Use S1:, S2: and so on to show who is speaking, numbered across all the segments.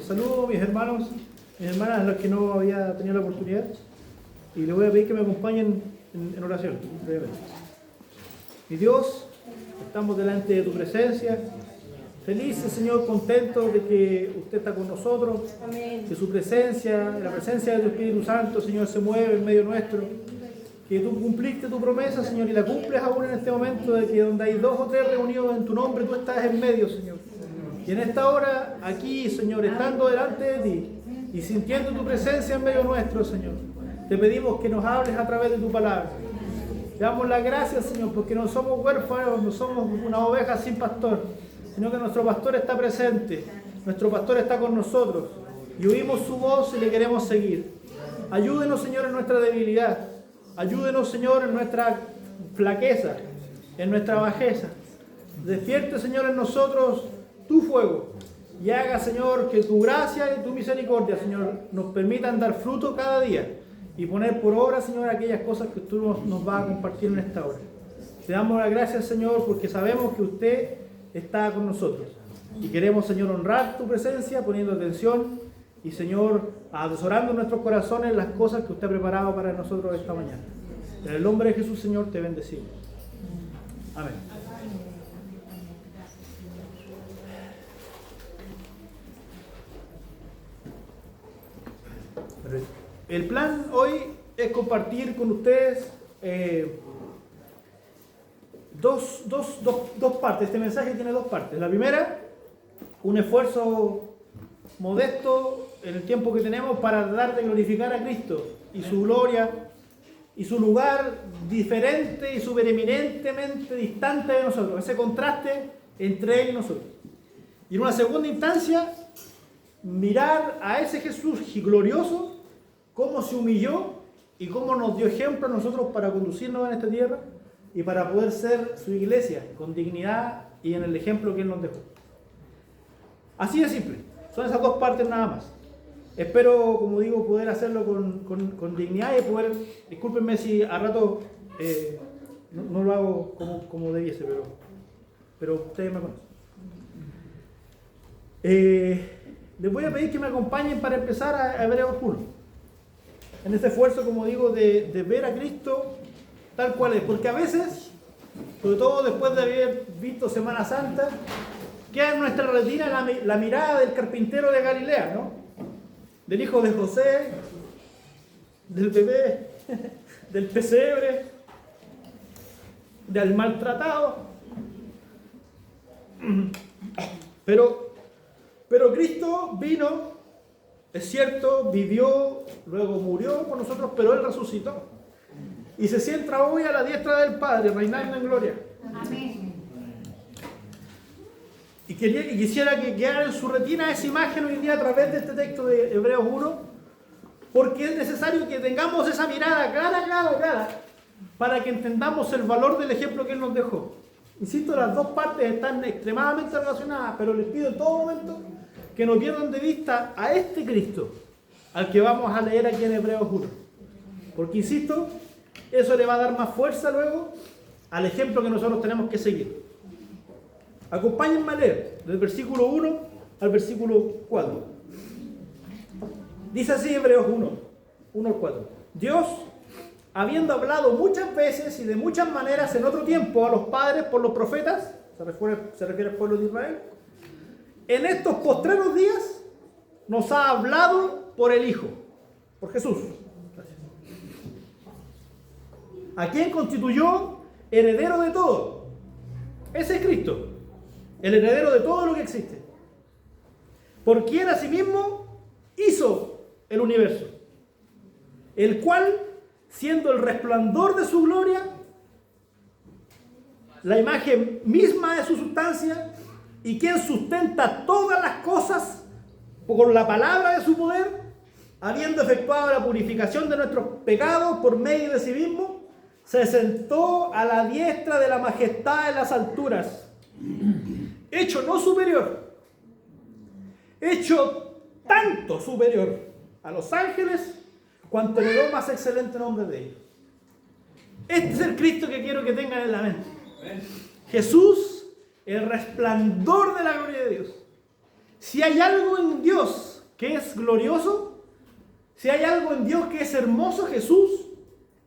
S1: saludo a mis hermanos, mis hermanas a los que no había tenido la oportunidad. Y les voy a pedir que me acompañen en oración, brevemente. Mi Dios, estamos delante de tu presencia. Felices, Señor, contentos de que usted está con nosotros. Amén. Que su presencia, la presencia de tu Espíritu Santo, Señor, se mueve en medio nuestro. Que tú cumpliste tu promesa, Señor, y la cumples aún en este momento, de que donde hay 2 o 3 reunidos en tu nombre, tú estás en medio, Señor. Y en esta hora, aquí, Señor, estando delante de ti y sintiendo tu presencia en medio nuestro, Señor, te pedimos que nos hables a través de tu palabra. Te damos las gracias, Señor, porque no somos huérfanos, no somos una oveja sin pastor, sino que nuestro pastor está presente, nuestro pastor está con nosotros y oímos su voz y le queremos seguir. Ayúdenos, Señor, en nuestra debilidad. Ayúdenos, Señor, en nuestra flaqueza, en nuestra bajeza. Despierte, Señor, en nosotros tu fuego y haga, Señor, que tu gracia y tu misericordia, Señor, nos permitan dar fruto cada día y poner por obra, Señor, aquellas cosas que tú nos vas a compartir en esta hora. Te damos las gracias, Señor, porque sabemos que usted está con nosotros y queremos, Señor, honrar tu presencia poniendo atención y, Señor, atesorando en nuestros corazones las cosas que usted ha preparado para nosotros esta mañana. En el nombre de Jesús, Señor, te bendecimos. Amén. El plan hoy es compartir con ustedes dos partes. Este mensaje tiene 2 partes. La primera, un esfuerzo modesto en el tiempo que tenemos para tratar de glorificar a Cristo y su gloria y su lugar diferente y supereminentemente distante de nosotros, ese contraste entre Él y nosotros. Y en una segunda instancia, mirar a ese Jesús glorioso, cómo se humilló y cómo nos dio ejemplo a nosotros para conducirnos en esta tierra y para poder ser su iglesia con dignidad y en el ejemplo que Él nos dejó. Así de simple. Son esas 2 partes nada más. Espero, como digo, poder hacerlo con dignidad y poder, discúlpenme si a rato no lo hago como debiese, pero ustedes me conocen. Les voy a pedir que me acompañen para empezar a Hebreos 1. En este esfuerzo, como digo, de ver a Cristo tal cual es. Porque a veces, sobre todo después de haber visto Semana Santa, queda en nuestra retina la mirada del carpintero de Galilea, ¿no? Del hijo de José, del bebé, del pesebre, del maltratado. Pero Cristo vino, es cierto, vivió, luego murió por nosotros, pero Él resucitó. Y se sienta hoy a la diestra del Padre, reinando en gloria. Amén. Y quisiera que quedara en su retina esa imagen hoy día a través de este texto de Hebreos 1, porque es necesario que tengamos esa mirada clara, para que entendamos el valor del ejemplo que Él nos dejó. Insisto, las 2 partes están extremadamente relacionadas, pero les pido en todo momento que no pierdan de vista a este Cristo, al que vamos a leer aquí en Hebreos 1. Porque, insisto, eso le va a dar más fuerza luego al ejemplo que nosotros tenemos que seguir. Acompáñenme a leer, del versículo 1 al versículo 4. Dice así Hebreos 1 al 4. Dios, habiendo hablado muchas veces y de muchas maneras en otro tiempo a los padres por los profetas, se refiere al pueblo de Israel, en estos postreros días nos ha hablado por el Hijo, por Jesús. Gracias. A quien constituyó heredero de todo. Ese es Cristo, el heredero de todo lo que existe. Por quien asimismo hizo el universo, el cual, siendo el resplandor de su gloria, la imagen misma de su sustancia, y quien sustenta todas las cosas con la palabra de su poder, habiendo efectuado la purificación de nuestros pecados por medio de sí mismo, se sentó a la diestra de la majestad en las alturas, hecho no superior, hecho tanto superior a los ángeles, cuanto heredó más excelente nombre de ellos. Este es el Cristo que quiero que tengan en la mente. Jesús, el resplandor de la gloria de Dios. Si hay algo en Dios que es glorioso, si hay algo en Dios que es hermoso, Jesús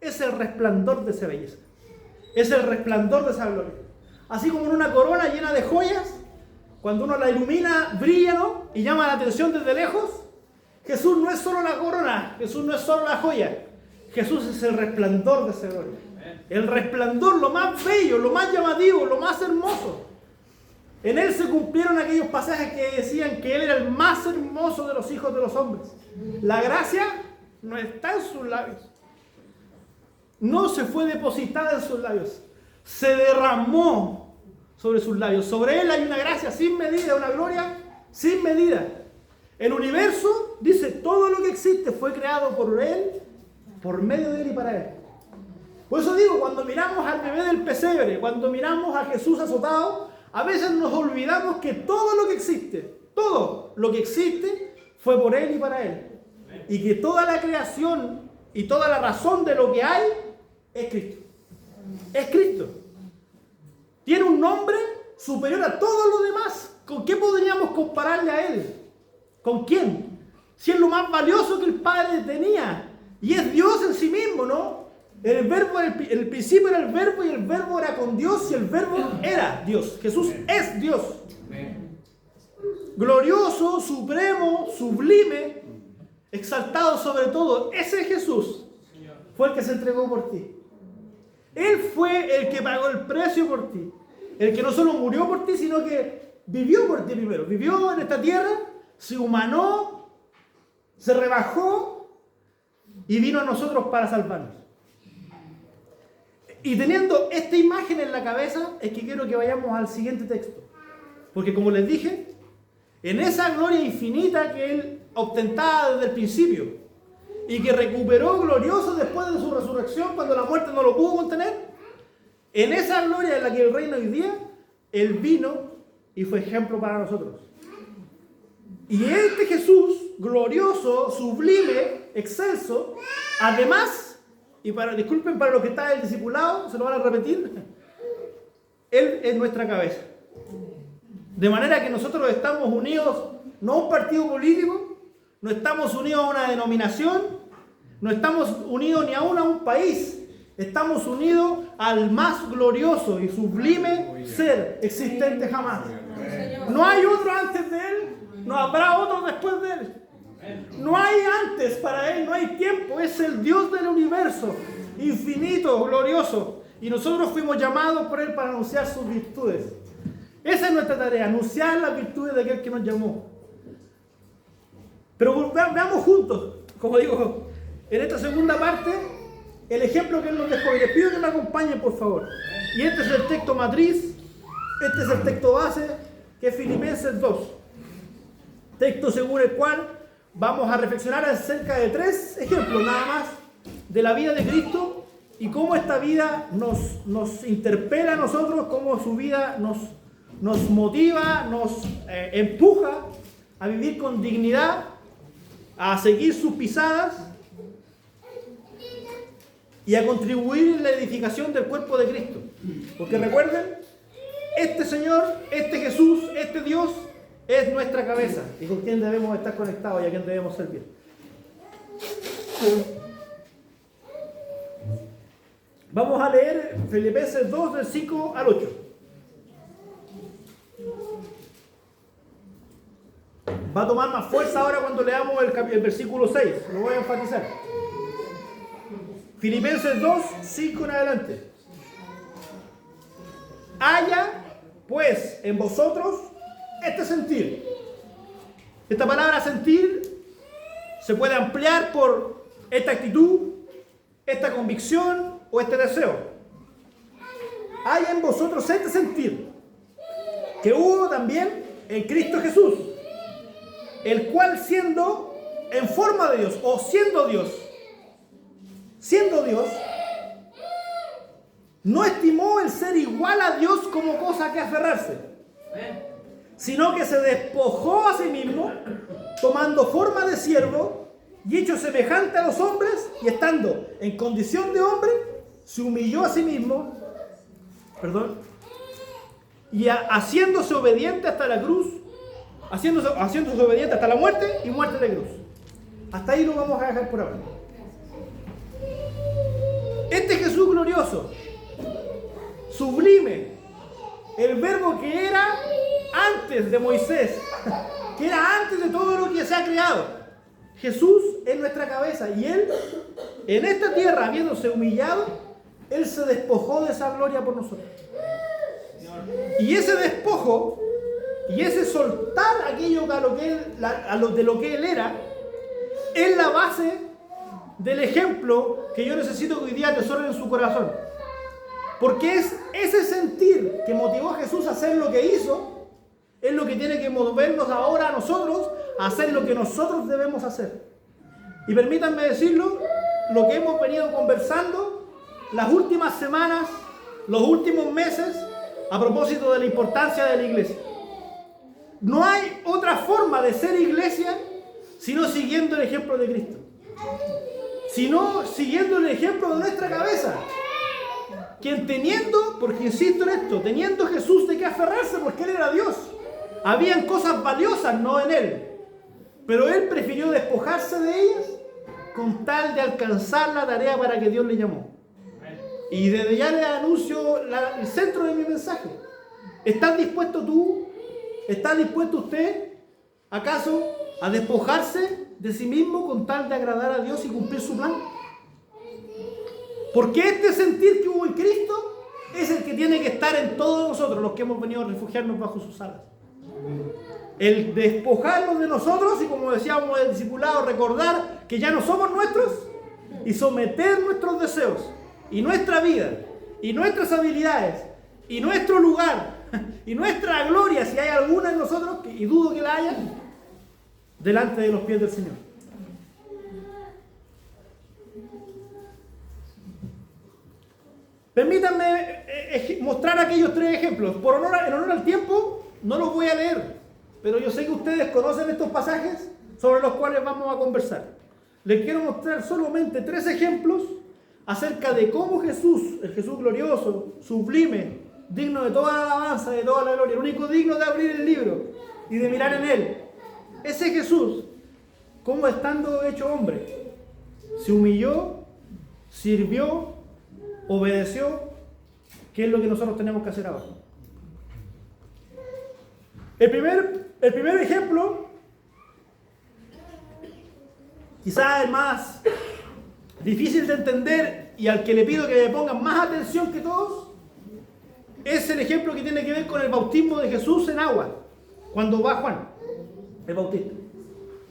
S1: es el resplandor de esa belleza. Es el resplandor de esa gloria. Así como en una corona llena de joyas, cuando uno la ilumina, brilla, ¿no? Y llama la atención desde lejos. Jesús no es solo la corona, Jesús no es solo la joya. Jesús es el resplandor de esa gloria. El resplandor, lo más bello, lo más llamativo, lo más hermoso. En Él se cumplieron aquellos pasajes que decían que Él era el más hermoso de los hijos de los hombres. La gracia no está en sus labios. No se fue depositada en sus labios. Se derramó sobre sus labios. Sobre Él hay una gracia sin medida, una gloria sin medida. El universo, dice, todo lo que existe fue creado por Él, por medio de Él y para Él. Por eso digo, cuando miramos al bebé del pesebre, cuando miramos a Jesús azotado, a veces nos olvidamos que todo lo que existe, fue por Él y para Él. Y que toda la creación y toda la razón de lo que hay es Cristo. Es Cristo. Tiene un nombre superior a todo lo demás. ¿Con qué podríamos compararle a Él? ¿Con quién? Si es lo más valioso que el Padre tenía. Y es Dios en sí mismo, ¿no? El principio era el verbo y el verbo era con Dios y el verbo era Dios. Jesús es Dios. Glorioso, supremo, sublime, exaltado sobre todo. Ese Jesús fue el que se entregó por ti. Él fue el que pagó el precio por ti. El que no solo murió por ti, sino que vivió por ti primero. Vivió en esta tierra, se humanó, se rebajó y vino a nosotros para salvarnos. Y teniendo esta imagen en la cabeza, es que quiero que vayamos al siguiente texto. Porque como les dije, en esa gloria infinita que Él ostentaba desde el principio y que recuperó glorioso después de su resurrección cuando la muerte no lo pudo contener, en esa gloria en la que Él reina hoy día, Él vino y fue ejemplo para nosotros. Y este Jesús, glorioso, sublime, excelso, además, y disculpen para los que están en el discipulado, se lo van a repetir, Él es nuestra cabeza. De manera que nosotros estamos unidos, no a un partido político, no estamos unidos a una denominación, no estamos unidos ni aún a un país, estamos unidos al más glorioso y sublime ser existente jamás. No hay otro antes de Él, no habrá otro después de Él. No hay antes para Él, no hay tiempo. Es el Dios del universo, infinito, glorioso. Y nosotros fuimos llamados por Él para anunciar sus virtudes. Esa es nuestra tarea, anunciar las virtudes de aquel que nos llamó. Pero veamos juntos, como digo, en esta segunda parte, el ejemplo que Él nos dejó. Y les pido que me acompañen, por favor. Y este es el texto matriz, este es el texto base, que es Filipenses 2. Texto según el cual vamos a reflexionar acerca de 3 ejemplos nada más de la vida de Cristo y cómo esta vida nos interpela a nosotros, cómo su vida nos motiva, nos empuja a vivir con dignidad, a seguir sus pisadas y a contribuir en la edificación del cuerpo de Cristo. Porque recuerden, este Señor, este Jesús, este Dios es nuestra cabeza y con quien debemos estar conectados y a quien debemos servir. Vamos a leer Filipenses 2, del 5 al 8. Va a tomar más fuerza ahora cuando leamos el versículo 6. Lo voy a enfatizar. Filipenses 2, 5 en adelante. Haya, pues, en vosotros este sentir. Esta palabra sentir se puede ampliar por esta actitud, esta convicción o este deseo. Hay en vosotros este sentir que hubo también en Cristo Jesús, el cual siendo en forma de Dios o siendo Dios, no estimó el ser igual a Dios como cosa que aferrarse, sino que se despojó a sí mismo, tomando forma de siervo y hecho semejante a los hombres, y estando en condición de hombre, se humilló a sí mismo, y haciéndose obediente hasta la cruz, haciéndose obediente hasta la muerte y muerte de cruz. Hasta ahí lo vamos a dejar por ahora. Este Jesús glorioso, sublime, el verbo que era antes de Moisés, que era antes de todo lo que se ha creado. Jesús es nuestra cabeza y Él, en esta tierra, habiéndose humillado, Él se despojó de esa gloria por nosotros. Y ese despojo y ese soltar aquello de lo que Él era, es la base del ejemplo que yo necesito que hoy día atesoren en su corazón. Porque es ese sentir que motivó a Jesús a hacer lo que hizo, es lo que tiene que movernos ahora a nosotros a hacer lo que nosotros debemos hacer. Y permítanme decirlo, lo que hemos venido conversando las últimas semanas, los últimos meses, a propósito de la importancia de la iglesia. No hay otra forma de ser iglesia sino siguiendo el ejemplo de Cristo. Sino siguiendo el ejemplo de nuestra cabeza. Quien teniendo, porque insisto en esto, teniendo Jesús de qué aferrarse porque Él era Dios. Habían cosas valiosas, no en Él. Pero Él prefirió despojarse de ellas con tal de alcanzar la tarea para que Dios le llamó. Y desde ya le anuncio el centro de mi mensaje. ¿Estás dispuesto tú? ¿Está dispuesto usted, acaso, a despojarse de sí mismo con tal de agradar a Dios y cumplir su plan? Porque este sentir que hubo en Cristo es el que tiene que estar en todos nosotros, los que hemos venido a refugiarnos bajo sus alas. El despojarnos de nosotros y, como decíamos el discipulado, recordar que ya no somos nuestros y someter nuestros deseos y nuestra vida y nuestras habilidades y nuestro lugar y nuestra gloria, si hay alguna en nosotros, y dudo que la haya, delante de los pies del Señor. Permítanme mostrar aquellos 3 ejemplos. En honor al tiempo, no los voy a leer, pero yo sé que ustedes conocen estos pasajes sobre los cuales vamos a conversar. Les quiero mostrar solamente 3 ejemplos acerca de cómo Jesús, el Jesús glorioso, sublime, digno de toda la alabanza, de toda la gloria, el único digno de abrir el libro y de mirar en él. Ese Jesús, como estando hecho hombre, se humilló, sirvió, obedeció, que es lo que nosotros tenemos que hacer ahora. El primer ejemplo, quizás el más difícil de entender y al que le pido que le pongan más atención que todos, es el ejemplo que tiene que ver con el bautismo de Jesús en agua, cuando va Juan, el Bautista.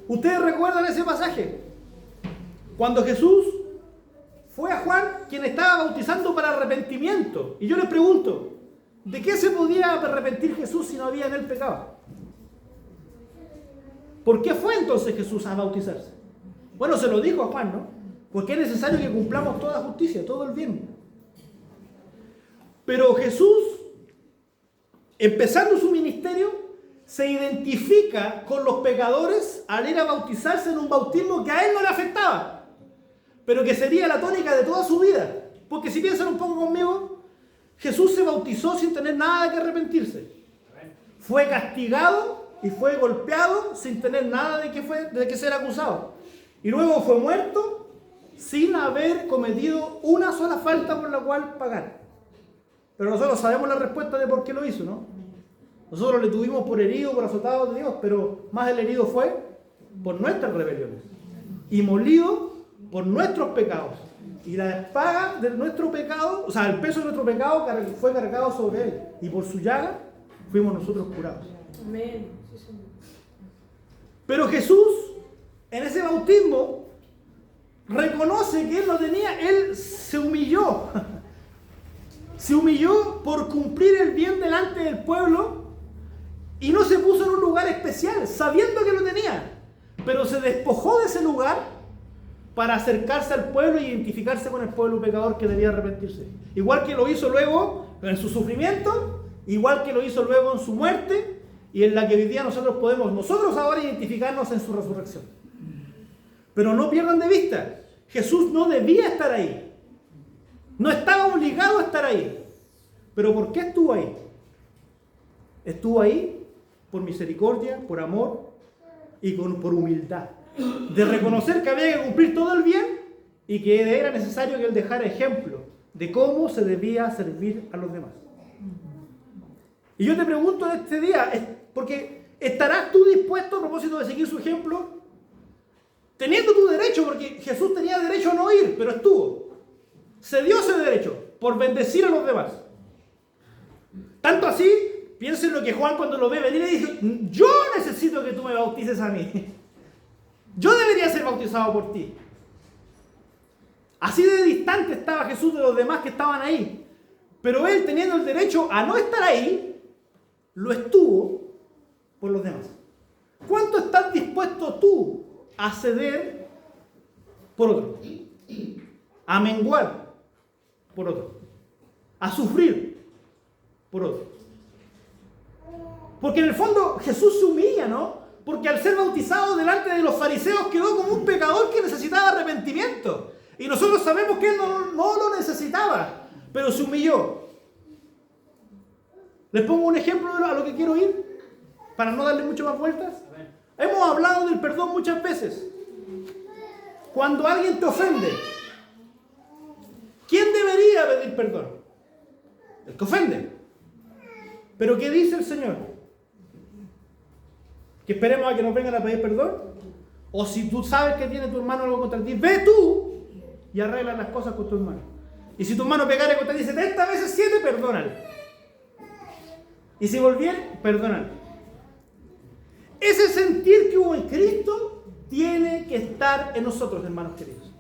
S1: ¿Ustedes recuerdan ese pasaje? Cuando Jesús fue a Juan, quien estaba bautizando para arrepentimiento. Y yo les pregunto, ¿de qué se podía arrepentir Jesús si no había en él pecado? ¿Por qué fue entonces Jesús a bautizarse? Bueno, se lo dijo a Juan, ¿no? Porque es necesario que cumplamos toda justicia, todo el bien. Pero Jesús, empezando su ministerio, se identifica con los pecadores al ir a bautizarse en un bautismo que a él no le afectaba, pero que sería la tónica de toda su vida. Porque si piensan un poco conmigo, Jesús se bautizó sin tener nada que arrepentirse. Fue castigado y fue golpeado sin tener nada de que ser acusado. Y luego fue muerto sin haber cometido una sola falta por la cual pagar. Pero nosotros sabemos la respuesta de por qué lo hizo, ¿no? Nosotros le tuvimos por herido, por azotado de Dios, pero más el herido fue por nuestras rebeliones. Y molido por nuestros pecados. Y la paga de nuestro pecado, o sea, el peso de nuestro pecado fue cargado sobre él. Y por su llaga fuimos nosotros curados.
S2: Amén.
S1: Pero Jesús, en ese bautismo, reconoce que él no tenía, él se humilló. Se humilló por cumplir el bien delante del pueblo y no se puso en un lugar especial, sabiendo que lo tenía. Pero se despojó de ese lugar para acercarse al pueblo e identificarse con el pueblo pecador que debía arrepentirse. Igual que lo hizo luego en su sufrimiento, igual que lo hizo luego en su muerte y en la que hoy día nosotros ahora identificarnos en su resurrección. Pero no pierdan de vista, Jesús no debía estar ahí. No estaba obligado a estar ahí. ¿Pero por qué estuvo ahí? Estuvo ahí por misericordia, por amor y por humildad. De reconocer que había que cumplir todo el bien y que era necesario que él dejara ejemplo de cómo se debía servir a los demás. Y yo te pregunto en este día, porque ¿estarás tú dispuesto a propósito de seguir su ejemplo? Teniendo tu derecho, porque Jesús tenía derecho a no ir, pero estuvo. Se dio ese derecho por bendecir a los demás. Tanto así, piensen lo que Juan cuando lo ve venir le dice, yo necesito que tú me bautices a mí. Yo debería ser bautizado por ti. Así de distante estaba Jesús de los demás que estaban ahí. Pero él, teniendo el derecho a no estar ahí, lo estuvo por los demás. ¿Cuánto estás dispuesto tú a ceder por otro? A menguar por otro. A sufrir por otro. Porque en el fondo Jesús se humilla, ¿no? Porque al ser bautizado delante de los fariseos quedó como un pecador que necesitaba arrepentimiento. Y nosotros sabemos que él no lo necesitaba, pero se humilló. Les pongo un ejemplo a lo que quiero ir, para no darle mucho más vueltas. Hemos hablado del perdón muchas veces. Cuando alguien te ofende, ¿quién debería pedir perdón? El que ofende. Pero ¿qué dice el Señor? ¿Que esperemos a que nos vengan a pedir perdón? O si tú sabes que tiene tu hermano algo contra ti, ve tú y arregla las cosas con tu hermano. Y si tu hermano pegara contra ti 70 veces 7, perdónale. Y si volviera, perdónale. Ese sentir que hubo en Cristo tiene que estar en nosotros, hermanos queridos.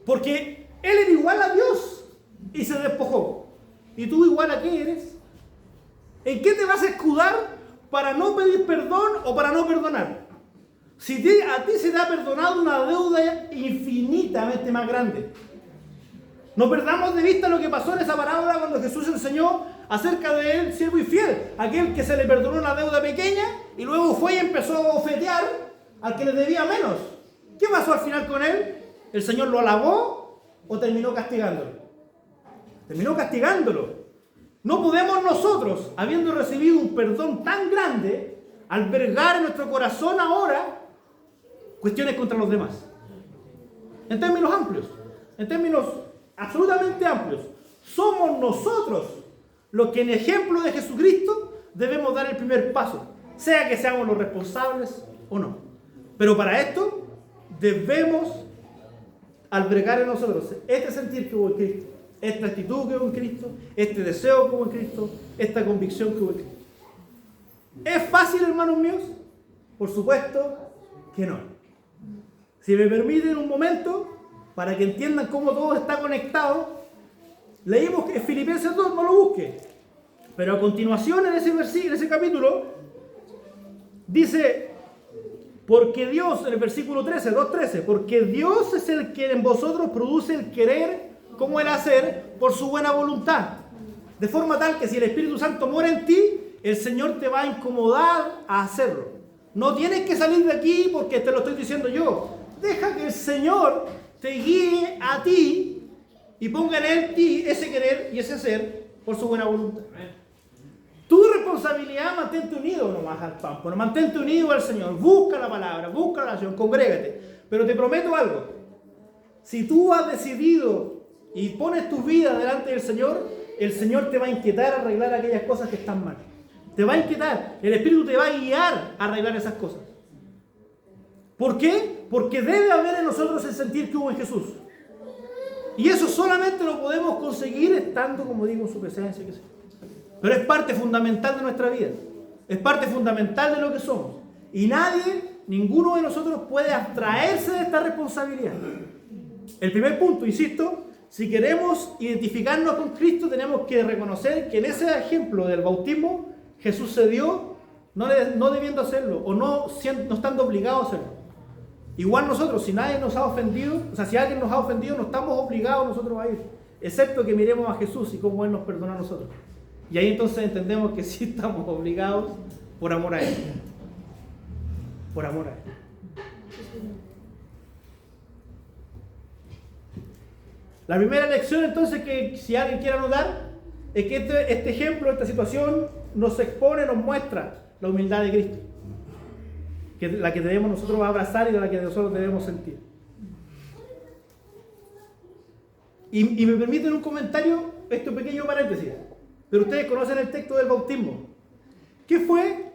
S1: Porque Él era igual a Dios y se despojó. ¿Y tú igual a qué eres? ¿En qué te vas a escudar para no pedir perdón o para no perdonar? Si a ti se te ha perdonado una deuda infinitamente más grande. No perdamos de vista lo que pasó en esa parábola cuando Jesús enseñó acerca de él, siervo y fiel, aquel que se le perdonó una deuda pequeña y luego fue y empezó a bofetear al que le debía menos. ¿Qué pasó al final con él? ¿El Señor lo alabó o terminó castigándolo? Terminó castigándolo. No podemos nosotros, habiendo recibido un perdón tan grande, albergar en nuestro corazón ahora cuestiones contra los demás. En términos amplios, en términos absolutamente amplios, somos nosotros los que en ejemplo de Jesucristo debemos dar el primer paso, sea que seamos los responsables o no. Pero para esto debemos albergar en nosotros este sentir que hubo en Cristo, esta actitud que hubo en Cristo, este deseo que hubo en Cristo, esta convicción que hubo en Cristo. ¿Es fácil, hermanos míos? Por supuesto que no. Si me permiten un momento, para que entiendan cómo todo está conectado, leímos que Filipenses 2, no lo busque, pero a continuación en ese versículo, en ese capítulo, dice, porque Dios, en el versículo 13, 2.13, porque Dios es el que en vosotros produce el querer como el hacer por su buena voluntad, de forma tal que si el Espíritu Santo mora en ti, el Señor te va a incomodar a hacerlo. No tienes que salir de aquí porque te lo estoy diciendo yo. Deja que el Señor te guíe a ti y ponga en ti ese querer y ese hacer por su buena voluntad. Tu responsabilidad, mantente unido nomás al pampo, no mantente unido al Señor, busca la palabra, busca la oración, congrégate. Pero te prometo algo, si tú has decidido y pones tu vida delante del Señor, el Señor te va a inquietar a arreglar aquellas cosas que están mal. Te va a inquietar, el Espíritu te va a guiar a arreglar esas cosas. ¿Por qué? Porque debe haber en nosotros el sentir que hubo en Jesús. Y eso solamente lo podemos conseguir estando, como digo, en su presencia. Pero es parte fundamental de nuestra vida. Es parte fundamental de lo que somos. Y nadie, ninguno de nosotros puede abstraerse de esta responsabilidad. El primer punto, insisto, si queremos identificarnos con Cristo, tenemos que reconocer que en ese ejemplo del bautismo, Jesús se dio no debiendo hacerlo o no estando obligado a hacerlo. Igual nosotros, si nadie nos ha ofendido, o sea, si alguien nos ha ofendido, no estamos obligados nosotros a ir, excepto que miremos a Jesús y cómo Él nos perdona a nosotros. Y ahí entonces entendemos que sí estamos obligados por amor a Él. Por amor a Él. La primera lección entonces que si alguien quiere anotar es que este ejemplo, esta situación, nos expone, nos muestra la humildad de Cristo, que la que debemos nosotros abrazar y de la que nosotros debemos sentir. Y me permiten un comentario, este pequeño paréntesis, pero ustedes conocen el texto del bautismo. ¿Qué fue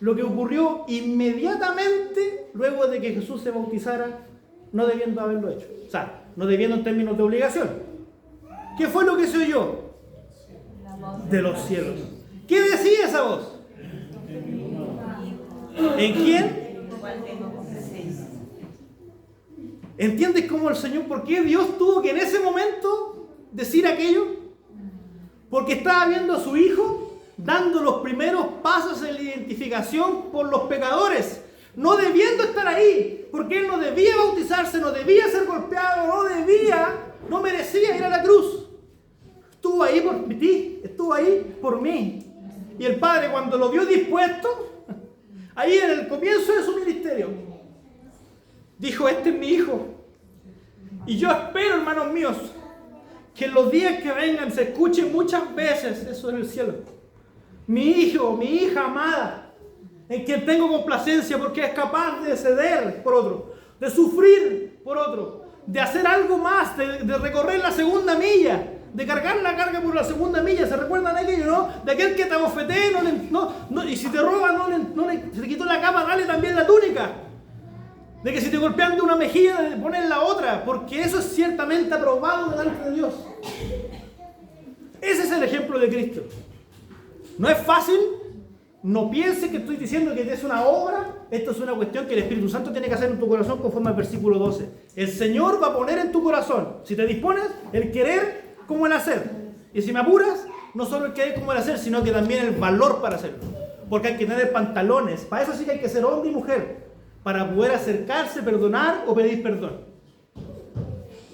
S1: lo que ocurrió inmediatamente luego de que Jesús se bautizara, no debiendo haberlo hecho? O sea, no debiendo en términos de obligación. ¿Qué fue lo que se oyó? De los cielos. ¿Qué decía esa voz? ¿En quién? ¿Entiendes cómo el Señor, por qué Dios tuvo que en ese momento decir aquello? Porque estaba viendo a su Hijo dando los primeros pasos en la identificación por los pecadores, no debiendo estar ahí, porque Él no debía bautizarse, no debía ser golpeado, no merecía ir a la cruz. Estuvo ahí por ti, estuvo ahí por mí. Y el Padre, cuando lo vio dispuesto, ahí en el comienzo de su ministerio, dijo: este es mi Hijo. Y yo espero, hermanos míos, que en los días que vengan se escuche muchas veces eso en el cielo. Mi hijo, mi hija amada, en quien tengo complacencia porque es capaz de ceder por otro, de sufrir por otro, de hacer algo más, de recorrer la segunda milla, de cargar la carga por la segunda milla. ¿Se recuerdan aquello, no? De aquel que te abofetee, y si te roba, si te quitó la capa, dale también la túnica. De que si te golpean de una mejilla, ponen la otra, porque eso es ciertamente aprobado delante de Dios. Ese es el ejemplo de Cristo. No es fácil. No pienses que estoy diciendo que es una obra. Esto es una cuestión que el Espíritu Santo tiene que hacer en tu corazón conforme al versículo 12. El Señor va a poner en tu corazón, si te dispones, el querer como el hacer. Y si me apuras, no solo el querer como el hacer, sino que también el valor para hacerlo. Porque hay que tener pantalones. Para eso sí que hay que ser hombre y mujer, para poder acercarse, perdonar o pedir perdón.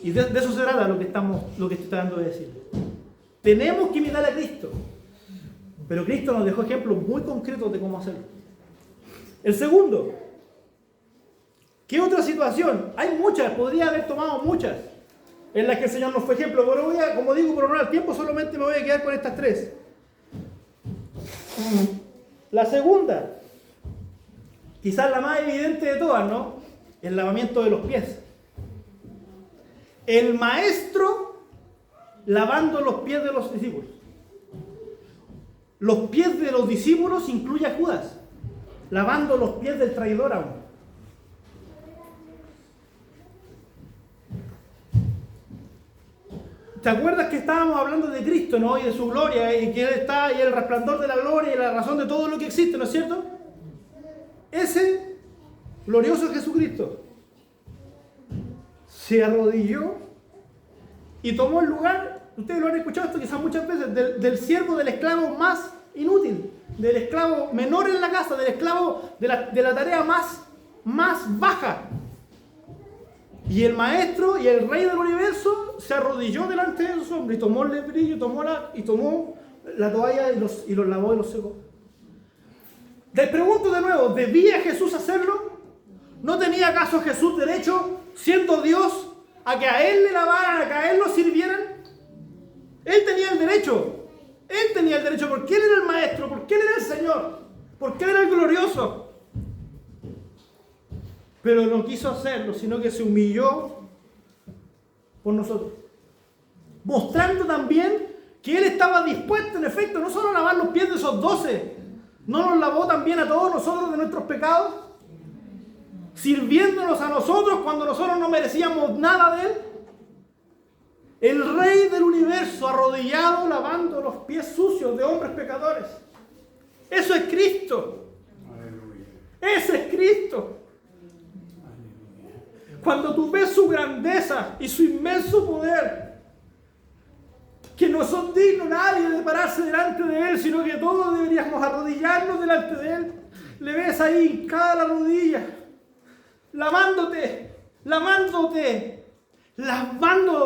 S1: Y de eso se trata lo que estoy tratando de decir. Tenemos que imitar a Cristo. Pero Cristo nos dejó ejemplos muy concretos de cómo hacerlo. El segundo. ¿Qué otra situación? Hay muchas, podría haber tomado muchas, en las que el Señor nos fue ejemplo. Pero como digo, por honor al tiempo, solamente me voy a quedar con estas tres. La segunda, quizás la más evidente de todas, ¿no? El lavamiento de los pies. El maestro lavando los pies de los discípulos. Los pies de los discípulos incluye a Judas, lavando los pies del traidor aún. ¿Te acuerdas que estábamos hablando de Cristo, ¿no? Y de su gloria, y que Él está, y el resplandor de la gloria, y la razón de todo lo que existe, ¿no es cierto? Ese glorioso Jesucristo se arrodilló y tomó el lugar, ustedes lo han escuchado esto quizás muchas veces, del siervo, del esclavo más inútil, del esclavo menor en la casa, del esclavo de la tarea más baja. Y el maestro y el rey del universo se arrodilló delante de esos hombres y tomó el lebrillo, tomó la toalla y los lavó y los secó. Te pregunto de nuevo, ¿debía Jesús hacerlo? ¿No tenía acaso Jesús derecho, siendo Dios, a que a Él le lavaran, a que a Él lo sirvieran? Él tenía el derecho. Él tenía el derecho porque Él era el maestro, porque Él era el Señor, porque Él era el glorioso. Pero no quiso hacerlo, sino que se humilló por nosotros. Mostrando también que Él estaba dispuesto, en efecto, no solo a lavar los pies de esos 12, ¿no nos lavó también a todos nosotros de nuestros pecados? Sirviéndonos a nosotros cuando nosotros no merecíamos nada de Él. El Rey del universo arrodillado lavando los pies sucios de hombres pecadores. Eso es Cristo. Aleluya. Ese es Cristo. Aleluya. Cuando tú ves su grandeza y su inmenso poder, que no son dignos nadie de pararse delante de Él, sino que todos deberíamos arrodillarnos delante de Él. Le ves ahí hincada la rodilla, lavando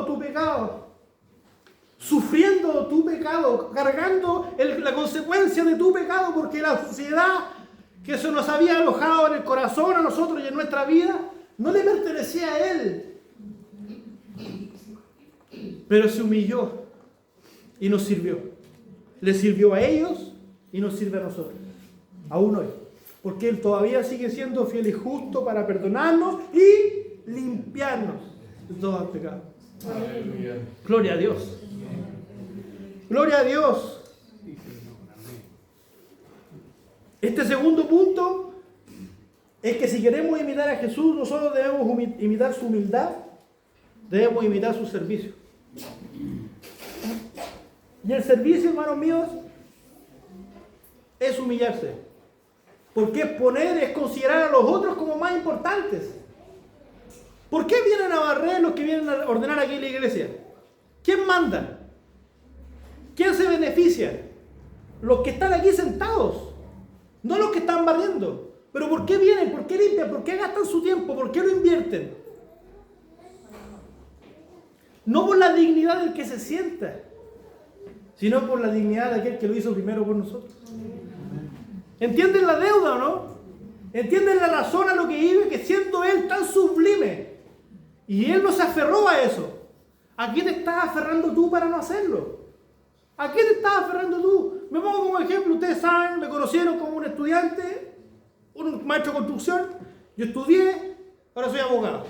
S1: tu pecado, sufriendo tu pecado, cargando la consecuencia de tu pecado, porque la suciedad que se nos había alojado en el corazón a nosotros y en nuestra vida no le pertenecía a Él. Pero se humilló y nos sirvió. Les sirvió a ellos y nos sirve a nosotros, aún hoy. Porque Él todavía sigue siendo fiel y justo para perdonarnos y limpiarnos de todo pecado. Aleluya. Gloria a Dios. Gloria a Dios. Este segundo punto es que si queremos imitar a Jesús, nosotros debemos imitar su humildad, debemos imitar su servicio. Y el servicio, hermanos míos, es humillarse. Porque es considerar a los otros como más importantes. ¿Por qué vienen a barrer los que vienen a ordenar aquí en la iglesia? ¿Quién manda? ¿Quién se beneficia? Los que están aquí sentados, no los que están barriendo. Pero ¿por qué vienen? ¿Por qué limpian? ¿Por qué gastan su tiempo? ¿Por qué lo invierten? No por la dignidad del que se sienta, sino por la dignidad de aquel que lo hizo primero por nosotros. ¿Entienden la deuda o no? ¿Entienden la razón a lo que vive? Que siendo Él tan sublime, y Él no se aferró a eso, ¿a qué te estás aferrando tú para no hacerlo? ¿A qué te estás aferrando tú? Me pongo como ejemplo, ustedes saben, me conocieron como un estudiante, un maestro de construcción, yo estudié, ahora soy abogado.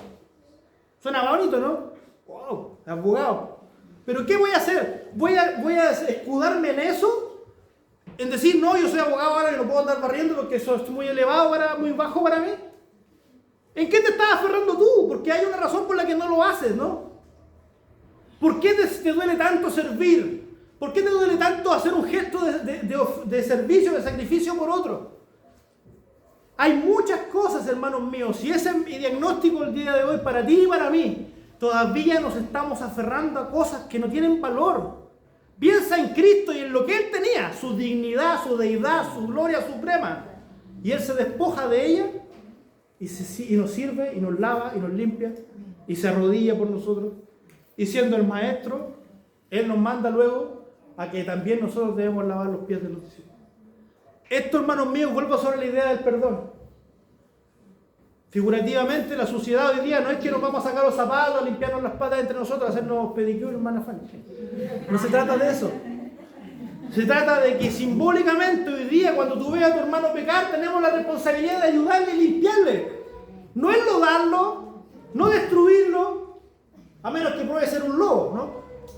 S1: Suena bonito, ¿no? ¡Wow! Abogado. ¿Pero qué voy a hacer? ¿Voy a escudarme en eso? En decir, no, yo soy abogado ahora y no puedo andar barriendo porque eso es muy elevado, muy bajo para mí. ¿En qué te estás aferrando tú? Porque hay una razón por la que no lo haces, ¿no? ¿Por qué te duele tanto servir? ¿Por qué te duele tanto hacer un gesto de servicio, de sacrificio por otro? Hay muchas cosas, hermanos míos, y ese es mi diagnóstico el día de hoy para ti y para mí. Todavía nos estamos aferrando a cosas que no tienen valor. Piensa en Cristo y en lo que Él tenía, su dignidad, su deidad, su gloria suprema. Y Él se despoja de ella y nos sirve, y nos lava, y nos limpia, y se arrodilla por nosotros. Y siendo el Maestro, Él nos manda luego a que también nosotros debemos lavar los pies de los discípulos. Esto, hermanos míos, vuelvo sobre la idea del perdón. Figurativamente, la sociedad hoy día no es que nos vamos a sacar los zapatos, a limpiarnos las patas entre nosotros, a hacernos pedicure, hermana Fanny. No se trata de eso. Se trata de que simbólicamente hoy día, cuando tú veas a tu hermano pecar, tenemos la responsabilidad de ayudarle y limpiarle. No enlodarlo, no destruirlo, a menos que puede ser un lobo, ¿no?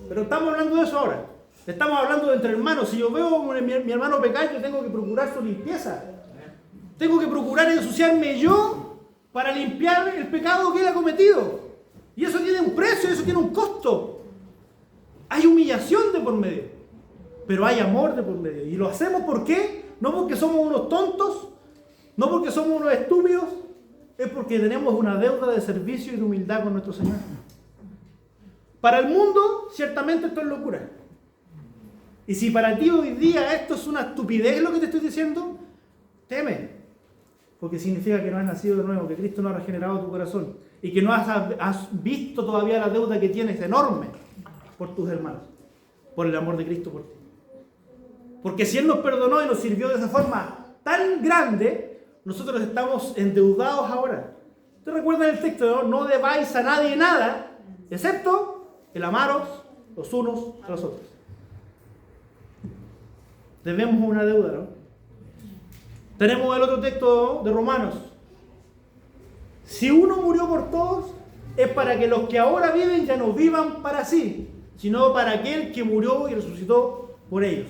S1: Pero estamos hablando de eso ahora. Estamos hablando de entre hermanos. Si yo veo a mi hermano pecar, yo tengo que procurar su limpieza. Tengo que procurar ensuciarme yo para limpiar el pecado que él ha cometido. Y eso tiene un precio, eso tiene un costo. Hay humillación de por medio, pero hay amor de por medio. Y lo hacemos ¿por qué? No porque somos unos tontos, no porque somos unos estúpidos, es porque tenemos una deuda de servicio y de humildad con nuestro Señor. Para el mundo, ciertamente esto es locura. Y si para ti hoy día esto es una estupidez lo que te estoy diciendo, teme. Porque significa que no has nacido de nuevo, que Cristo no ha regenerado tu corazón y que no has visto todavía la deuda que tienes enorme por tus hermanos, por el amor de Cristo por ti. Porque si Él nos perdonó y nos sirvió de esa forma tan grande, nosotros estamos endeudados ahora. ¿Ustedes recuerdan el texto? No debáis a nadie nada, excepto el amaros los unos a los otros. Debemos una deuda, ¿no? Tenemos el otro texto de Romanos. Si uno murió por todos, es para que los que ahora viven ya no vivan para sí, sino para aquel que murió y resucitó por ellos.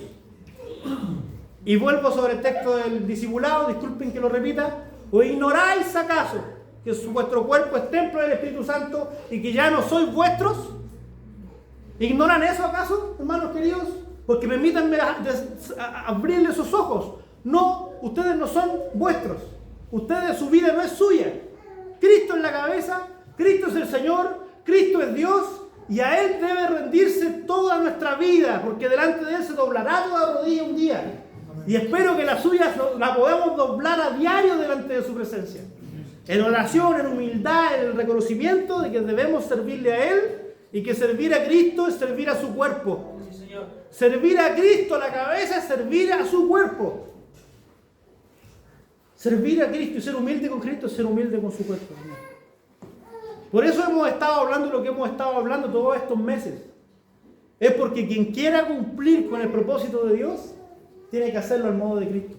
S1: Y vuelvo sobre el texto del discipulado, disculpen que lo repita. ¿O ignoráis acaso que vuestro cuerpo es templo del Espíritu Santo y que ya no sois vuestros? ¿Ignoran eso acaso, hermanos queridos? Porque permítanme abrirles esos ojos. No, ustedes no son vuestros. Ustedes, su vida no es suya. Cristo es la cabeza, Cristo es el Señor, Cristo es Dios, y a Él debe rendirse toda nuestra vida, porque delante de Él se doblará toda rodilla un día. Y espero que la suya la podamos doblar a diario delante de su presencia. En oración, en humildad, en el reconocimiento de que debemos servirle a Él, y que servir a Cristo es servir a su cuerpo. Servir a Cristo, la cabeza, es servir a su cuerpo. Servir a Cristo y ser humilde con Cristo es ser humilde con su cuerpo. Por eso hemos estado hablando lo que hemos estado hablando todos estos meses. es porque quien quiera cumplir con el propósito de Dios, tiene que hacerlo al modo de Cristo.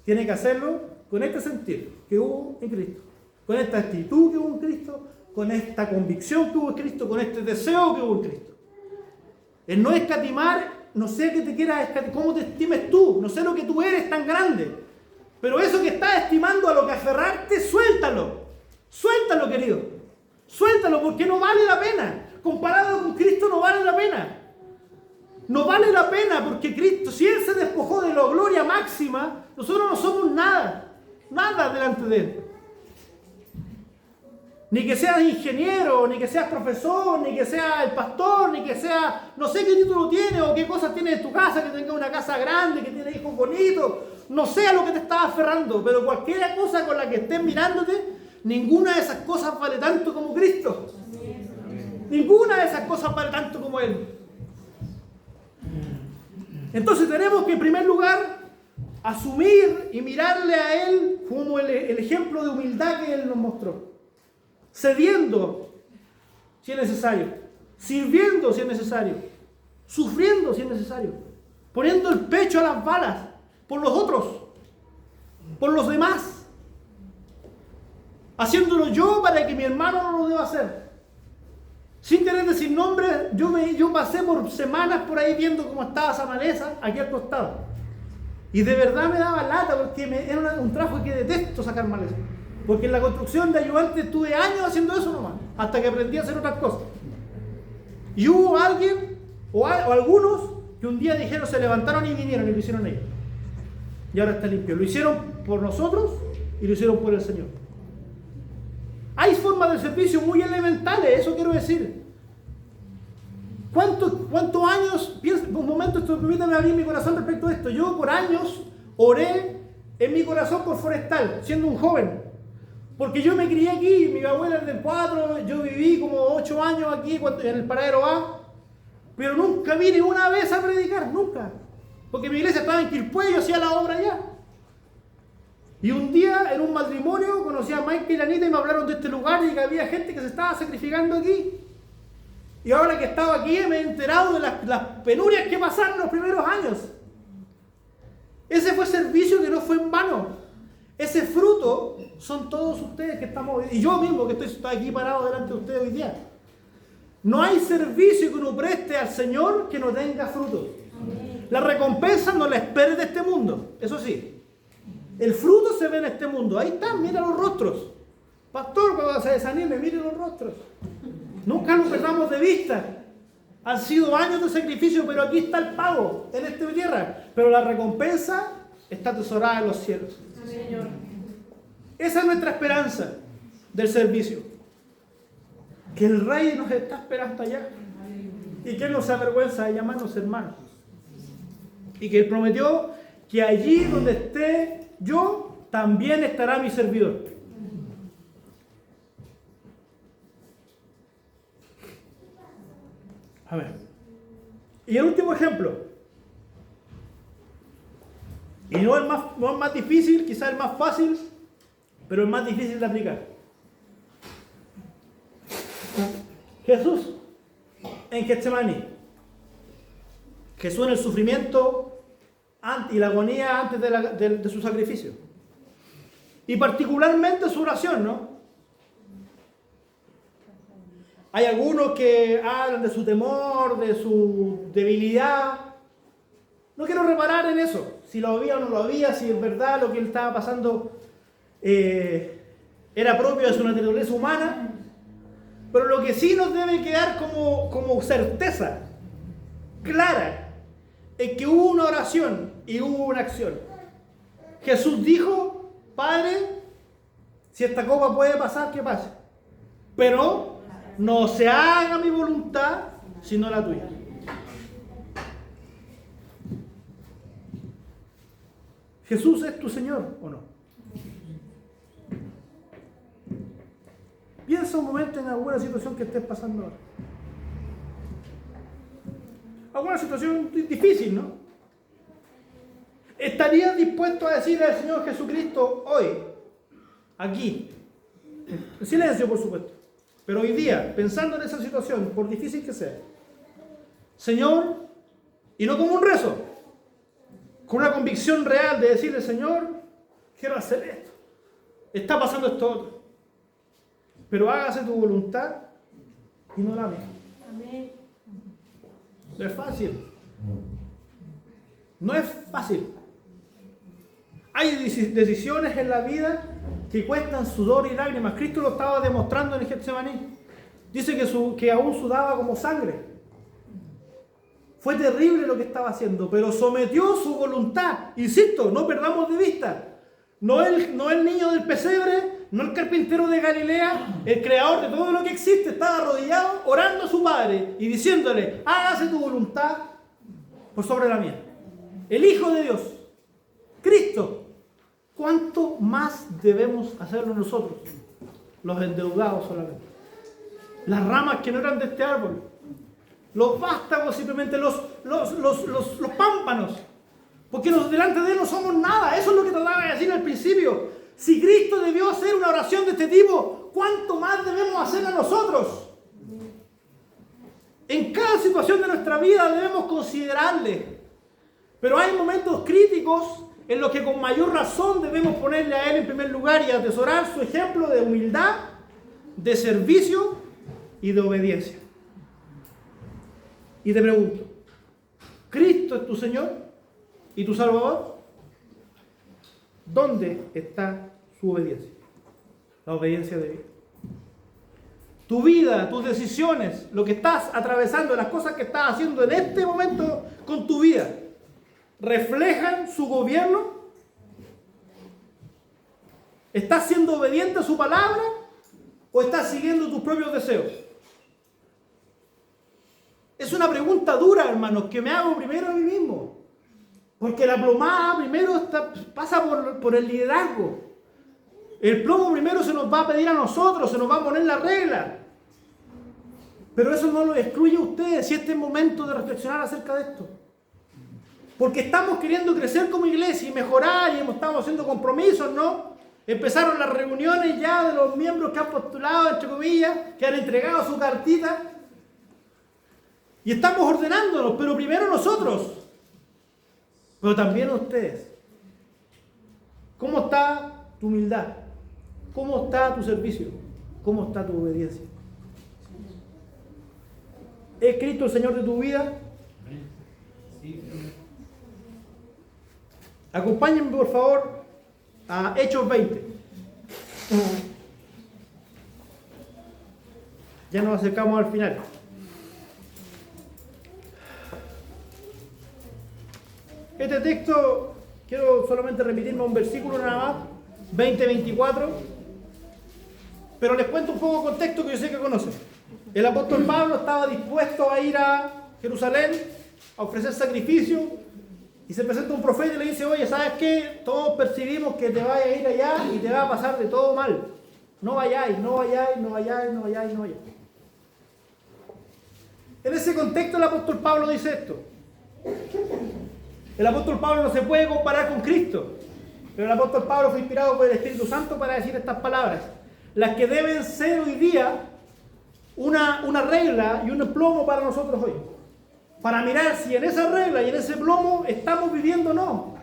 S1: Tiene que hacerlo con este sentir que hubo en Cristo, con esta actitud que hubo en Cristo, con esta convicción que hubo en Cristo, con este deseo que hubo en Cristo. El no escatimar, no sé qué te quieras escatimar, cómo te estimes tú, no sé lo que tú eres tan grande, pero eso que estás estimando a lo que aferrarte, suéltalo. Suéltalo, querido. Suéltalo porque no vale la pena. Comparado con Cristo no vale la pena. No vale la pena porque Cristo, si Él se despojó de la gloria máxima, nosotros no somos nada. Nada delante de Él. Ni que seas ingeniero, ni que seas profesor, ni que seas el pastor, ni que seas, no sé qué título tienes o qué cosas tienes en tu casa, que tengas una casa grande, que tienes hijos bonitos, no sé a lo que te estás aferrando, pero cualquier cosa con la que estés mirándote, ninguna de esas cosas vale tanto como Cristo. Ninguna de esas cosas vale tanto como Él. Entonces tenemos que en primer lugar asumir y mirarle a Él como el ejemplo de humildad que Él nos mostró. Cediendo si es necesario, sirviendo si es necesario, sufriendo si es necesario, poniendo el pecho a las balas por los otros, por los demás, haciéndolo yo para que mi hermano no lo deba hacer. Sin querer decir nombre, yo pasé por semanas por ahí viendo cómo estaba esa maleza aquí al costado. Y de verdad me daba lata porque era un trabajo que detesto sacar maleza. Porque en la construcción de ayudante estuve años haciendo eso nomás, hasta que aprendí a hacer otras cosas. Y hubo alguien, o algunos, que un día dijeron, se levantaron y vinieron y lo hicieron ellos. Y ahora está limpio. Lo hicieron por nosotros y lo hicieron por el Señor. Hay formas de servicio muy elementales, eso quiero decir. ¿Cuántos años? Un momento, permítame abrir mi corazón respecto a esto. Yo por años oré en mi corazón por Forestal, siendo un joven. Porque yo me crié aquí, mi abuela es del 4, yo viví como 8 años aquí en el paradero A, pero nunca vine una vez a predicar, nunca. Porque mi iglesia estaba en Quilpué y yo hacía la obra allá. Y un día en un matrimonio conocí a Mike y la Anita y me hablaron de este lugar y que había gente que se estaba sacrificando aquí. Y ahora que estaba aquí me he enterado de las penurias que pasaron los primeros años. Ese fue servicio que no fue en vano. Ese fruto son todos ustedes que estamos, y yo mismo que estoy aquí parado delante de ustedes hoy día. No hay servicio que uno preste al Señor que no tenga fruto. La recompensa no la espere de este mundo, eso sí. El fruto se ve en este mundo, ahí están, mira los rostros. Pastor, cuando se desanime, mire los rostros. Nunca nos perdamos de vista. Han sido años de sacrificio, pero aquí está el pago en esta tierra. Pero la recompensa está atesorada en los cielos. Señor. Esa es nuestra esperanza del servicio. Que el Rey nos está esperando allá. Y que Él no se avergüenza de llamarnos hermanos. Y que Él prometió que allí donde esté yo, también estará mi servidor. A ver. Y el último ejemplo. Y no es más difícil, quizás el más fácil, pero el más difícil de aplicar. Jesús en Getsemaní. Jesús en el sufrimiento y la agonía antes de su sacrificio. Y particularmente su oración, ¿no? Hay algunos que hablan de su temor, de su debilidad. No quiero reparar en eso, si lo había o no lo había, si es verdad lo que él estaba pasando era propio de su naturaleza humana, pero lo que sí nos debe quedar como certeza clara es que hubo una oración y hubo una acción. Jesús dijo, Padre, si esta copa puede pasar, que pase, pero no se haga mi voluntad, sino la tuya. ¿Jesús es tu Señor o no? Piensa un momento en alguna situación que estés pasando ahora. Alguna situación difícil, ¿no? ¿Estarías dispuesto a decirle al Señor Jesucristo hoy, aquí, en silencio por supuesto, pero hoy día, pensando en esa situación, por difícil que sea, Señor, y no como un rezo, con una convicción real de decirle, Señor, quiero hacer esto, está pasando esto otro, pero hágase tu voluntad y no la mía.
S2: Amén.
S1: No es fácil. No es fácil. Hay decisiones en la vida que cuestan sudor y lágrimas. Cristo lo estaba demostrando en el Getsemaní. Dice que aún sudaba como sangre. Fue terrible lo que estaba haciendo, pero sometió su voluntad. Insisto, no perdamos de vista. No el niño del pesebre, no el carpintero de Galilea, el creador de todo lo que existe, estaba arrodillado orando a su Padre y diciéndole, hágase tu voluntad por sobre la mía. El Hijo de Dios, Cristo. ¿Cuánto más debemos hacerlo nosotros? Los endeudados solamente. Las ramas que no eran de este árbol. Los vástagos, simplemente los pámpanos. Porque delante de Él no somos nada. Eso es lo que trataba de decir al principio. Si Cristo debió hacer una oración de este tipo, ¿cuánto más debemos hacerla nosotros? En cada situación de nuestra vida debemos considerarle. Pero hay momentos críticos en los que con mayor razón debemos ponerle a Él en primer lugar y atesorar su ejemplo de humildad, de servicio y de obediencia. Y te pregunto, ¿Cristo es tu Señor y tu Salvador? ¿Dónde está su obediencia? La obediencia de vida. Tu vida, tus decisiones, lo que estás atravesando, las cosas que estás haciendo en este momento con tu vida, ¿reflejan su gobierno? ¿Estás siendo obediente a su palabra o estás siguiendo tus propios deseos? Es una pregunta dura, hermanos, que me hago primero a mí mismo. Porque la plomada primero pasa por el liderazgo. El plomo primero se nos va a pedir a nosotros, se nos va a poner la regla. Pero eso no lo excluye a ustedes si este es el momento de reflexionar acerca de esto. Porque estamos queriendo crecer como iglesia y mejorar y estamos haciendo compromisos, ¿no? Empezaron las reuniones ya de los miembros que han postulado, entre comillas, que han entregado su cartita. Y estamos ordenándonos, pero primero nosotros. Pero también ustedes. ¿Cómo está tu humildad? ¿Cómo está tu servicio? ¿Cómo está tu obediencia? ¿Es Cristo el Señor de tu vida? Acompáñenme por favor a Hechos 20. Ya nos acercamos al final. Este texto, quiero solamente remitirme a un versículo nada más, 20-24, pero les cuento un poco el contexto que yo sé que conocen. El apóstol Pablo estaba dispuesto a ir a Jerusalén a ofrecer sacrificio y se presenta un profeta y le dice, oye, ¿sabes qué? Todos percibimos que te vayas a ir allá y te va a pasar de todo mal. No vayáis, no vayáis, no vayáis, no vayáis, no vayáis. En ese contexto el apóstol Pablo dice esto. El apóstol Pablo no se puede comparar con Cristo, pero el apóstol Pablo fue inspirado por el Espíritu Santo para decir estas palabras, las que deben ser hoy día una regla y un plomo para nosotros hoy, para mirar si en esa regla y en ese plomo estamos viviendo o no,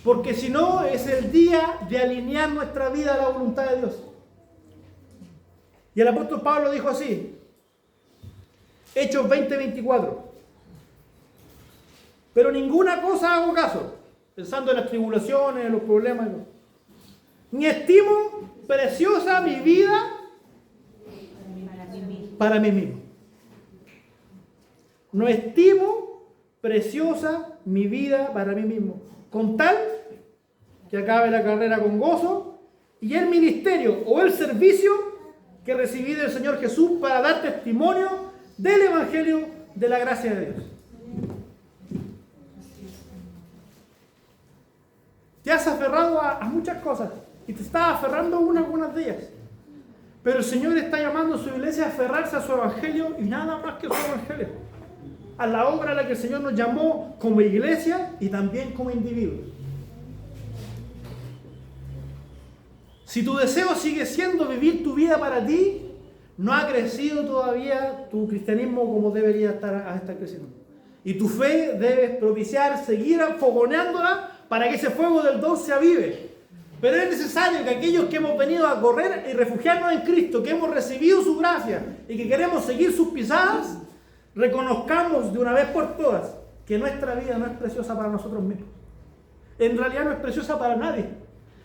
S1: porque si no es el día de alinear nuestra vida a la voluntad de Dios. Y el apóstol Pablo dijo así, Hechos 20-24, pero ninguna cosa hago caso, pensando en las tribulaciones, en los problemas, ni estimo preciosa mi vida para mí mismo. No estimo preciosa mi vida para mí mismo, con tal que acabe la carrera con gozo y el ministerio o el servicio que recibí del Señor Jesús para dar testimonio del Evangelio de la gracia de Dios. Te has aferrado a muchas cosas y te estás aferrando a algunas de ellas. Pero el Señor está llamando a su iglesia a aferrarse a su Evangelio y nada más que a su Evangelio. A la obra a la que el Señor nos llamó como iglesia y también como individuos. Si tu deseo sigue siendo vivir tu vida para ti, no ha crecido todavía tu cristianismo como debería estar creciendo. Y tu fe debe propiciar, seguir fogoneándola para que ese fuego del don se avive. Pero es necesario que aquellos que hemos venido a correr y refugiarnos en Cristo, que hemos recibido su gracia y que queremos seguir sus pisadas, reconozcamos de una vez por todas que nuestra vida no es preciosa para nosotros mismos. En realidad no es preciosa para nadie.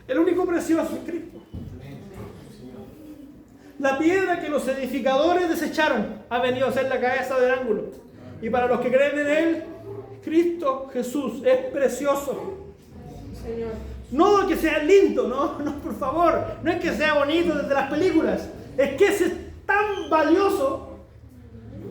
S1: El único precioso es Cristo. La piedra que los edificadores desecharon ha venido a ser la cabeza del ángulo. Y para los que creen en Él, Cristo Jesús es precioso.
S2: Señor.
S1: No que sea lindo, no, por favor. No es que sea bonito desde las películas. Es que es tan valioso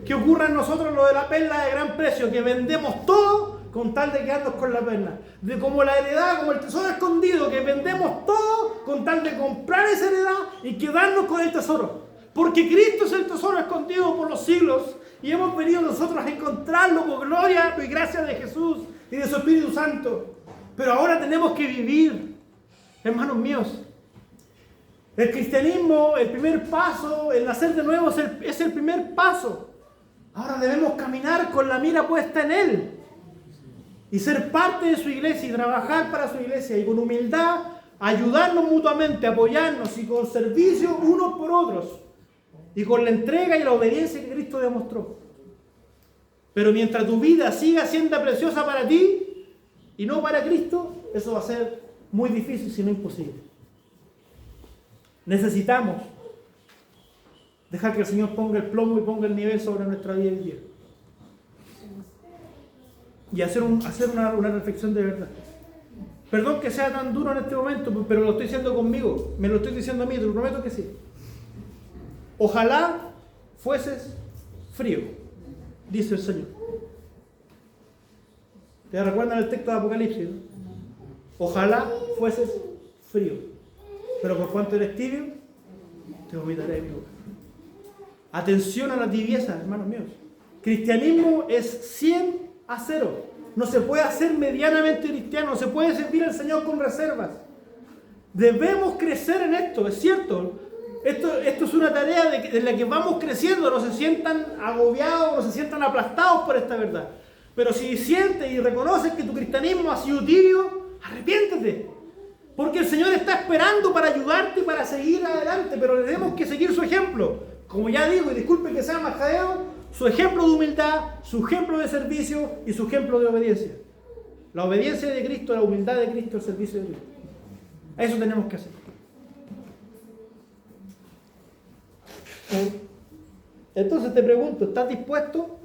S1: que ocurra en nosotros lo de la perla de gran precio, que vendemos todo con tal de quedarnos con la perla. De como la heredad, como el tesoro escondido, que vendemos todo con tal de comprar esa heredad y quedarnos con el tesoro. Porque Cristo es el tesoro escondido por los siglos y hemos venido nosotros a encontrarlo por gloria y gracia de Jesús y de su Espíritu Santo. Pero ahora tenemos que vivir, hermanos míos. El cristianismo, el primer paso, el nacer de nuevo es el primer paso. Ahora debemos caminar con la mira puesta en Él y ser parte de su iglesia y trabajar para su iglesia y con humildad ayudarnos mutuamente, apoyarnos y con servicio unos por otros y con la entrega y la obediencia que Cristo demostró. Pero mientras tu vida siga siendo preciosa para ti y no para Cristo, eso va a ser muy difícil, si no imposible. Necesitamos dejar que el Señor ponga el plomo y ponga el nivel sobre nuestra vida hoy día. Y hacer una reflexión de verdad. Perdón que sea tan duro en este momento, pero lo estoy diciendo conmigo. Me lo estoy diciendo a mí, te lo prometo que sí. Ojalá fueses frío, dice el Señor. ¿Te recuerdan el texto de Apocalipsis? ¿No? Ojalá fueses frío, pero por cuanto eres tibio, te vomitaré de mi boca. Atención a la tibieza, hermanos míos. Cristianismo es 100-0. No se puede hacer medianamente cristiano, no se puede servir al Señor con reservas. Debemos crecer en esto, es cierto. Esto es una tarea de la que vamos creciendo, no se sientan agobiados, no se sientan aplastados por esta verdad. Pero si sientes y reconoces que tu cristianismo ha sido tibio, arrepiéntete. Porque el Señor está esperando para ayudarte y para seguir adelante, pero tenemos que seguir su ejemplo. Como ya digo, y disculpen que sea majadeo, su ejemplo de humildad, su ejemplo de servicio y su ejemplo de obediencia. La obediencia de Cristo, la humildad de Cristo, el servicio de Cristo. Eso tenemos que hacer. Entonces te pregunto, ¿estás dispuesto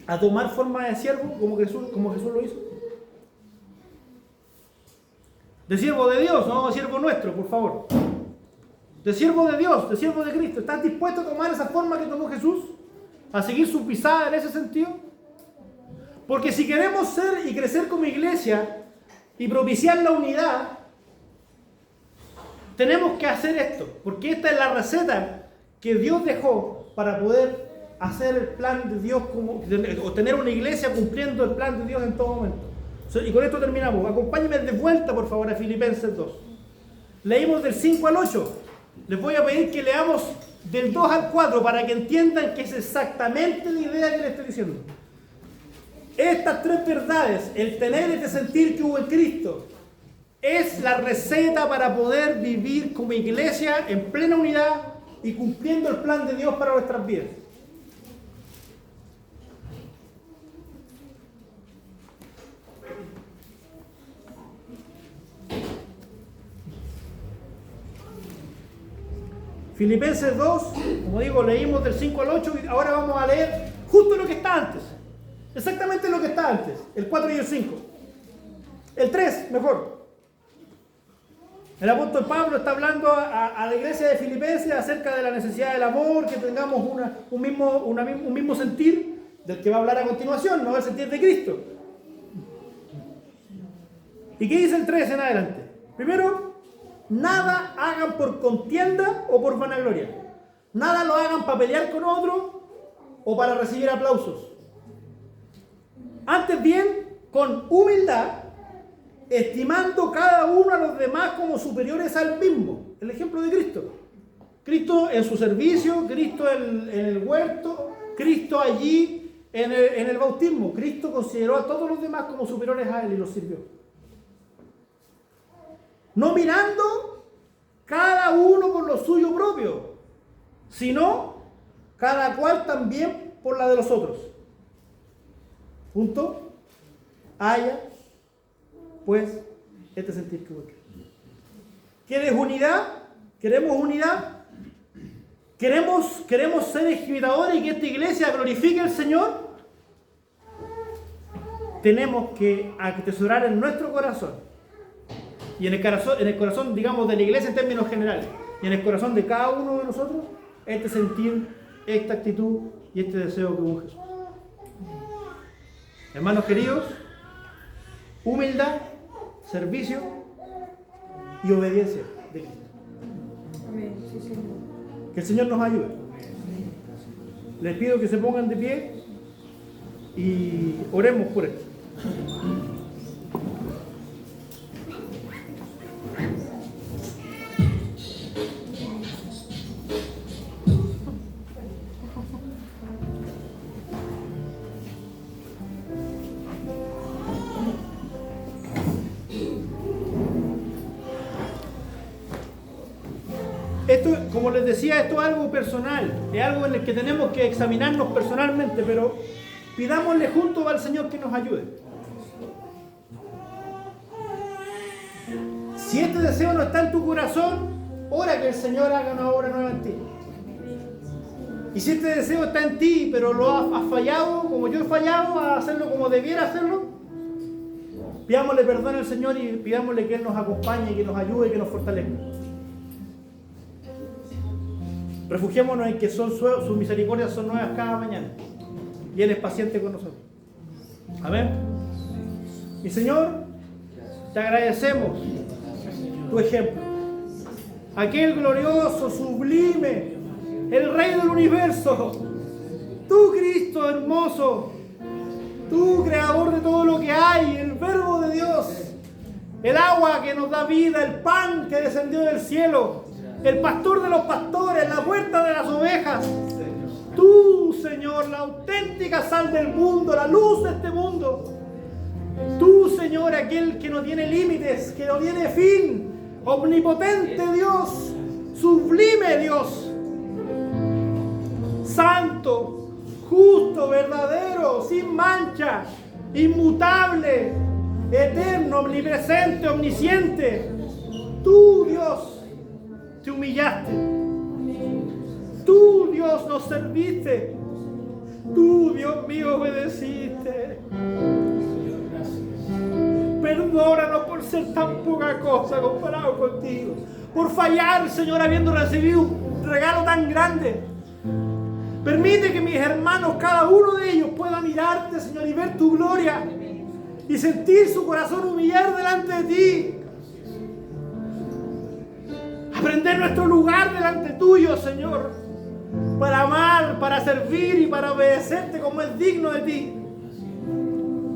S1: a tomar forma de siervo como Jesús lo hizo? De siervo de Dios, no de siervo nuestro, por favor. De siervo de Dios, de siervo de Cristo. ¿Estás dispuesto a tomar esa forma que tomó Jesús? ¿A seguir su pisada en ese sentido? Porque si queremos ser y crecer como iglesia y propiciar la unidad, tenemos que hacer esto. Porque esta es la receta que Dios dejó para poder hacer el plan de Dios, o tener una iglesia cumpliendo el plan de Dios en todo momento. Y con esto terminamos. Acompáñenme de vuelta, por favor, a Filipenses 2. Leímos del 5 al 8. Les voy a pedir que leamos del 2 al 4 para que entiendan que es exactamente la idea que les estoy diciendo. Estas tres verdades, el tener y el sentir que hubo en Cristo, es la receta para poder vivir como iglesia en plena unidad y cumpliendo el plan de Dios para nuestras vidas. Filipenses 2, como digo, leímos del 5 al 8 y ahora vamos a leer justo lo que está antes. Exactamente lo que está antes, el 4 y el 5. El 3, mejor. El apóstol Pablo está hablando a la iglesia de Filipenses acerca de la necesidad del amor, que tengamos un mismo sentir, del que va a hablar a continuación, no el sentir de Cristo. ¿Y qué dice el 3 en adelante? Primero, nada hagan por contienda o por vanagloria. Nada lo hagan para pelear con otro o para recibir aplausos. Antes bien, con humildad, estimando cada uno a los demás como superiores al mismo. El ejemplo de Cristo. Cristo en su servicio, Cristo en el huerto, Cristo allí En el bautismo, Cristo consideró a todos los demás como superiores a Él y los sirvió. No mirando cada uno por lo suyo propio, sino cada cual también por la de los otros. Punto. Haya, pues, este sentir que vuelve. ¿Quieres unidad? ¿Queremos unidad? ¿Queremos ser imitadores y que esta iglesia glorifique al Señor? Tenemos que atesorar en nuestro corazón y en el corazón, digamos, de la iglesia en términos generales, y en el corazón de cada uno de nosotros, este sentir, esta actitud y este deseo que hubo Jesús. Hermanos queridos, humildad, servicio y obediencia de Cristo.
S2: Amén. Sí, Señor.
S1: Que el Señor nos ayude. Les pido que se pongan de pie y oremos por esto. Esto, como les decía, esto es algo personal, es algo en el que tenemos que examinarnos personalmente, pero pidámosle juntos al Señor que nos ayude. Si este deseo no está en tu corazón, ora que el Señor haga una obra nueva en ti. Y si este deseo está en ti, pero lo has fallado, como yo he fallado, a hacerlo como debiera hacerlo, pidámosle perdón al Señor y pidámosle que Él nos acompañe, que nos ayude y que nos fortalezca. Refugiémonos en que sus misericordias son nuevas cada mañana. Y Él es paciente con nosotros. Amén. Mi Señor, te agradecemos tu ejemplo. Aquel glorioso, sublime, el Rey del universo. Tú, Cristo hermoso. Tú, creador de todo lo que hay. El Verbo de Dios. El agua que nos da vida. El pan que descendió del cielo. El pastor de los pastores, la puerta de las ovejas. Tú, Señor, la auténtica sal del mundo, la luz de este mundo. Tú, Señor, aquel que no tiene límites, que no tiene fin. Omnipotente Dios, sublime Dios. Santo, justo, verdadero, sin mancha, inmutable, eterno, omnipresente, omnisciente. Tú, Dios, te humillaste. Tú, Dios, nos serviste. Tú, Dios mío, obedeciste. Perdónanos por ser tan poca cosa comparado contigo. Por fallar, Señor, habiendo recibido un regalo tan grande. Permite que mis hermanos, cada uno de ellos, pueda mirarte, Señor, y ver tu gloria. Y sentir su corazón humillar delante de ti. Aprender nuestro lugar delante tuyo, Señor, para amar, para servir y para obedecerte como es digno de ti.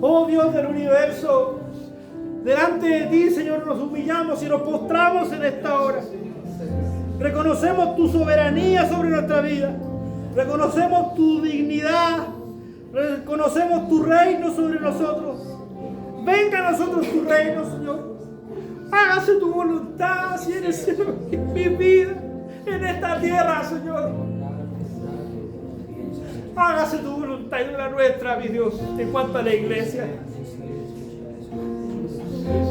S1: Oh Dios del universo, delante de ti, Señor, nos humillamos y nos postramos en esta hora. Reconocemos tu soberanía sobre nuestra vida, reconocemos tu dignidad, reconocemos tu reino sobre nosotros. Venga a nosotros tu reino, Señor. Hágase tu voluntad, si eres Señor, en mi vida, en esta tierra, Señor. Hágase tu voluntad y no la nuestra, mi Dios, en cuanto a la iglesia.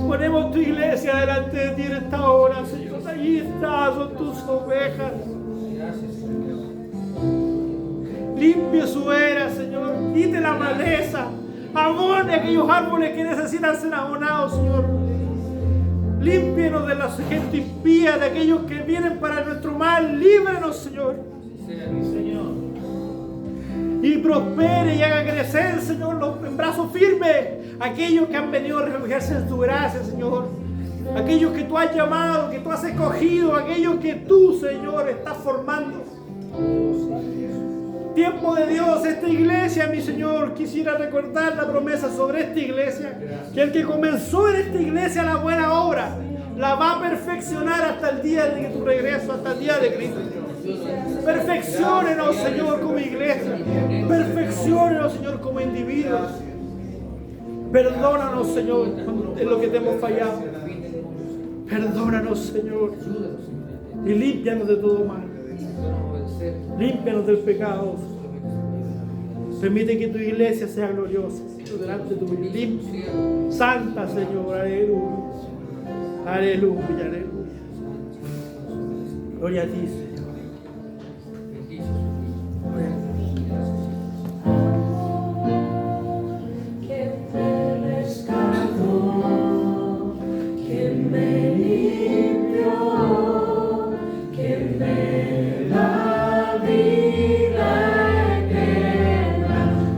S1: Ponemos tu iglesia delante de ti en esta hora, Señor. Allí está, son tus ovejas. Limpie su era, Señor. Quite la maleza. Abone aquellos árboles que necesitan ser abonados, Señor. Límpienos de la gente impía, de aquellos que vienen para nuestro mal. Líbranos, Señor. Y prospere y haga crecer, Señor, en brazos firmes aquellos que han venido a refugiarse en tu gracia, Señor. Aquellos que tú has llamado, que tú has escogido, aquellos que tú, Señor, estás formando. Tiempo de Dios, esta iglesia, mi Señor, quisiera recordar la promesa sobre esta iglesia, que el que comenzó en esta iglesia la buena obra, la va a perfeccionar hasta el día de tu regreso, hasta el día de Cristo. Perfecciónenos, Señor, como iglesia. Perfecciónenos, Señor, como individuos. Perdónanos, Señor, en lo que te hemos fallado. Perdónanos, Señor. Y límpianos de todo mal. Límpianos del pecado. Permite que tu iglesia sea gloriosa, Señor, delante de tu limpia, santa, Señor. Aleluya. Aleluya, aleluya. Gloria a ti, Señor.